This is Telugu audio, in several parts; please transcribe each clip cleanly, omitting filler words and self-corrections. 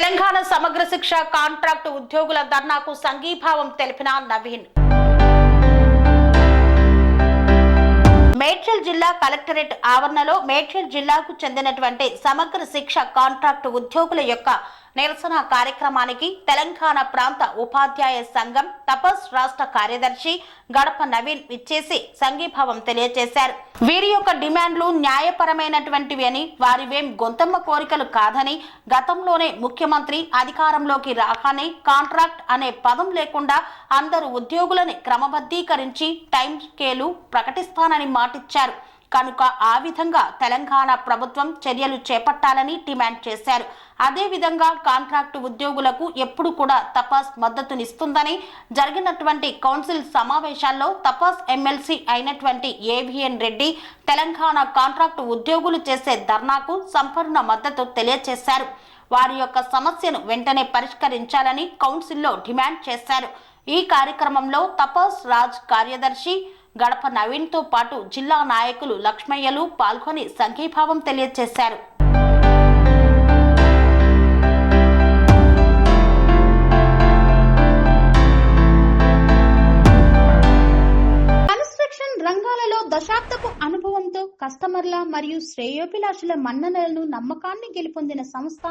తెలంగాణ సమగ్ర శిక్ష కాంట్రాక్ట్ ఉద్యోగుల ధర్నాకు సంఘీభావం తెలిపిన నవీన్. మేడ్చల్ జిల్లా కలెక్టరేట్ ఆవరణలో మేడ్చల్ జిల్లాకు చెందినటువంటి సమగ్ర శిక్ష కాంట్రాక్ట్ ఉద్యోగుల యొక్క నిరసన కార్యక్రమానికి తెలంగాణ ప్రాంత ఉపాధ్యాయ సంఘం తపస్ రాష్ట్ర కార్యదర్శి గడప నవీన్ విచ్చేసి సంఘీభావం తెలియజేశారు. వీరి యొక్క డిమాండ్లు న్యాయపరమైనటువంటివి అని, వారివేం గొంతమ్మ కోరికలు కాదని, గతంలోనే ముఖ్యమంత్రి అధికారంలోకి రాగానే కాంట్రాక్ట్ అనే పదం లేకుండా అందరు ఉద్యోగులని క్రమబద్ధీకరించి టైం స్కేలు ప్రకటిస్తానని మాటిచ్చారు. కనుక ఆ విధంగా తెలంగాణ ప్రభుత్వం చర్యలు చేపట్టాలని డిమాండ్ చేశారు. అదేవిధంగా కాంట్రాక్టు ఉద్యోగులకు ఎప్పుడు కూడా తపాస్ మద్దతునిస్తుందని, జరిగినటువంటి కౌన్సిల్ సమావేశాల్లో తపాస్ ఎమ్మెల్సీ అయినటువంటి ఏవిఎన్ రెడ్డి తెలంగాణ కాంట్రాక్టు ఉద్యోగులు చేసే ధర్నాకు సంపూర్ణ మద్దతు తెలియజేశారు. వారి యొక్క సమస్యను వెంటనే పరిష్కరించాలని కౌన్సిల్లో డిమాండ్ చేశారు. ఈ కార్యక్రమంలో తపాస్ రాజ్ కార్యదర్శి గడప నవీన్ తో పాటు జిల్లా నాయకులు లక్ష్మయ్యలు పాల్గొని సంఘీభావం తెలియజేశారు. కన్స్ట్రక్షన్ రంగాలలో దశాబ్దపు అనుభవంతో కస్టమర్ల మరియు శ్రేయోభిలాషుల మన్ననలను నమ్మకాన్ని గెలుపొందిన సంస్థ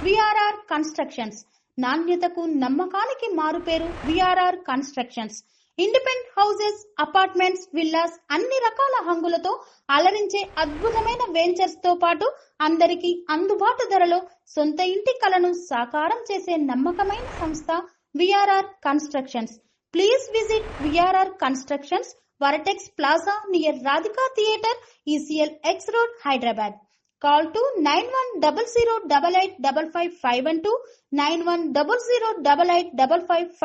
విఆర్ఆర్ కన్స్ట్రక్షన్స్. నాణ్యతకు నమ్మకానికి మారుపేరు VRR constructions. Independent houses, apartments, villas అన్ని రకాల హంగులతో అలరించే అద్భుతమైన వెంచర్స్ తో పాటు అందరికీ అందుబాటు ధరలో సొంత ఇంటి కలను సాకారం చేసే నమ్మకమైన సంస్థ VRR constructions. Please visit VRR constructions, వరటెక్స్ plaza near Radhika theatre, ECL X Road, Hyderabad. Call to 910088555512 9100885555.